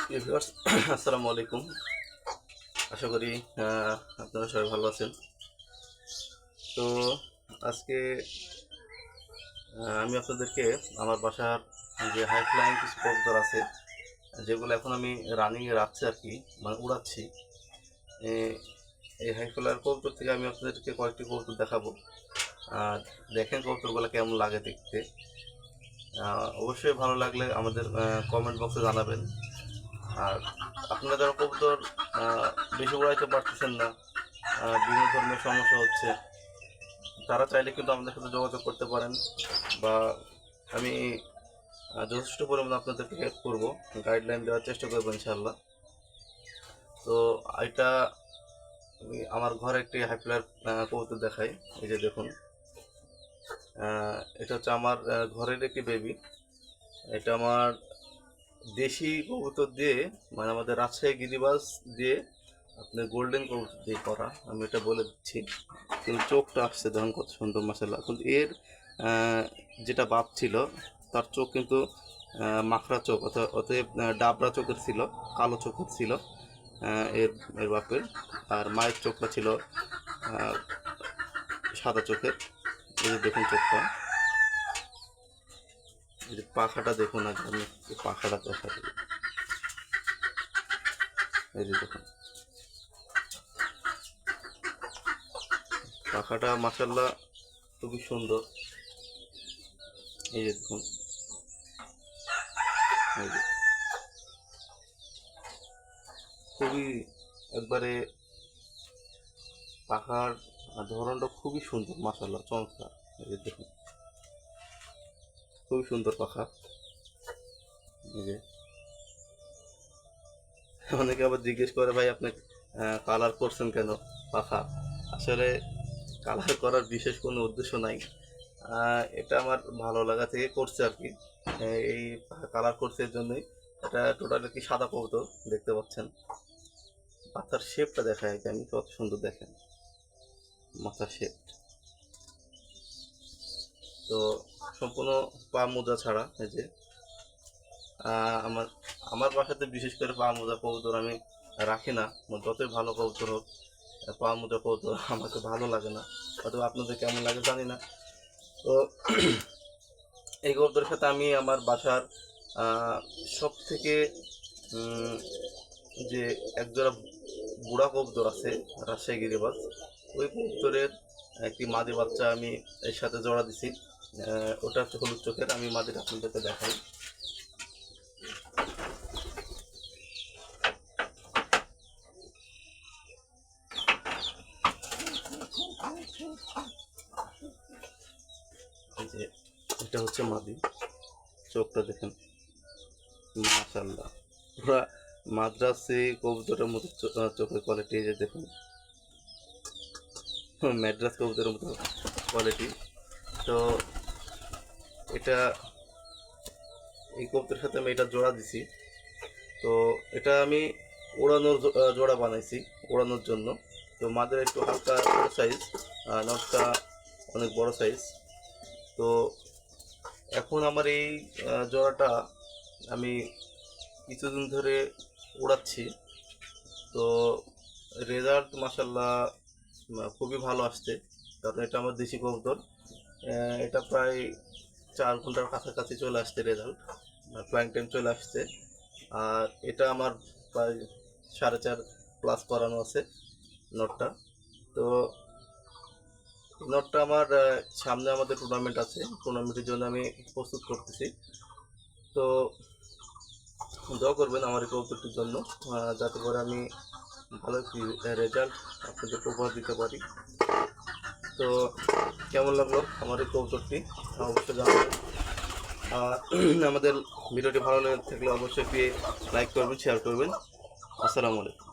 Viewers আসসালামু আলাইকুম। আশা করি আপনারা সবাই ভালো আছেন। তো আজকে আমি আপনাদেরকে আমার বাসার যে হাই ফ্লাইং কিছু কবুতর আছে, যেগুলো এখন আমি রানিংয়ে রাখছি আর কি, মানে উড়াচ্ছি। এই হাই ফ্লাইয়ের কবুতর থেকে আমি আপনাদেরকে কয়েকটি কবুতর দেখাবো। আর দেখেন কবুতরগুলো কেমন লাগে দেখতে। অবশ্যই ভালো লাগলে আমাদের কমেন্ট বক্সে জানাবেন। আর আপনারা যারা কবুতর বেশি উড়াইতে পারতেছেন না, বিভিন্ন ধরনের সমস্যা হচ্ছে, তারা চাইলে কিন্তু আমাদের সাথে যোগাযোগ করতে পারেন, বা আমি যথেষ্ট পরিমাণে আপনাদেরকে হেল্প করবো, গাইডলাইন দেওয়ার চেষ্টা করবো ইনশাআল্লাহ। তো এটা আমি আমার ঘরে একটি হাইফ্লায়ার কবুতর দেখাই। এই যে দেখুন, এটা হচ্ছে আমার ঘরের একটি বেবি। এটা আমার দেশি কবুতর দিয়ে, মানে আমাদের রাজশাহী গিরিবাজ দিয়ে, আপনার গোল্ডেন কবুতর দিয়ে করা, আমি এটা বলে দিচ্ছি। কিন্তু চোখটা আসছে দেখুন কত সুন্দর মাশাআল্লাহ। কিন্তু এর যেটা বাপ ছিল, তার চোখ কিন্তু মাখরা চোখ, অতএব ডাবরা চোখের ছিল, কালো চোখের ছিল এর এর বাপের। আর মায়ের চোখটা ছিল সাদা চোখের। এই যে দেখুন চোখটা, এই যে পাখাটা দেখুন, আগে আমি পাখাটা দেখা দিই। এই যে দেখুন পাখাটা মাশাআল্লাহ খুবই সুন্দর। এই যে দেখুন, এই যে খুবই একবারে পাখার ধরনটা খুবই সুন্দর মাশাআল্লাহ, চমৎকার। এই যে দেখুন খুবই সুন্দর পাখা। এই যে অনেকে আবার জিজ্ঞেস করে, ভাই আপনি কালার করছেন কেন পাখা? আসলে কালার করার বিশেষ কোনো উদ্দেশ্য নাই, এটা আমার ভালো লাগা থেকে করছে আর কি। এই কালার করছে এর জন্যই। এটা টোটালি কি সাদা কবুতর দেখতে পাচ্ছেন। মাথার শেপটা দেখায় আর কি, আমি কত সুন্দর দেখেন মাথার শেপ। তো সম্পূর্ণ পা মোজা ছাড়া। এই যে আমার আমার বাসাতে বিশেষ করে পা মোজা কবুতর আমি রাখি না। যতই ভালো কবুতর হোক, পা মোজা কবুতর আমাকে ভালো লাগে না। হয়তো আপনাদের কেমন লাগে জানি না। তো এই কবুতরের সাথে আমি আমার বাসার সব থেকে যে একজোড়া বুড়া কবুতর আছে রাজশাহী গিরিবাজ, ওই কবুতরের একটি মাদি বাচ্চা আমি এর সাথে জোড়া দিছি। ওটা হচ্ছে হলুদ চোখের। আমি মাদিটা আপনাদেরকে দেখাই। এই যে এটা হচ্ছে মাদি, চোখটা দেখেন মাশাআল্লাহ, পুরা মাদ্রাসি কবুতরের মতো চোখের কোয়ালিটি। এই যে দেখুন ম্যাড্রাস কবুতরের মতো কোয়ালিটি। তো এটা এই কবুতরের সাথে আমি এটা জোড়া দিছি। তো এটা আমি ওড়ানোর জোড়া বানাইছি, ওড়ানোর জন্য। তো মাদের একটু হালকা বড় সাইজ, নটটা অনেক বড় সাইজ। তো এখন আমার এই জোড়াটা আমি কিছুদিন ধরে উড়াচ্ছি। তো রেজাল্ট মাশাআল্লাহ খুবই ভালো আসছে, কারণ এটা আমার দেশি কবুতর। এটা প্রায় 4 ঘন্টার কাছাকাছি চলে আসছে রেজাল্ট, ফ্লাইং টাইম চলে আসছে। আর এটা আমার প্রায় 4.5+ করানো আছে নটটা। তো নটটা আমার সামনে আমাদের টুর্নামেন্ট আছে, টুর্নামেন্টের জন্য আমি প্রস্তুত করতেছি। তো দোয়া করবেন আমার এই কবুতরটির জন্য, যাতে করে আমি ভালো একটি রেজাল্ট আপনাদেরকে উপহার দিতে পারি। তো কেমন লাগলো আমার এই কবুতরটি অবশ্যই জানাবেন। আমাদের ভিডিওটি ভালো লেগে থাকলে অবশ্যই লাইক করবেন, শেয়ার করবেন। আসসালামু আলাইকুম।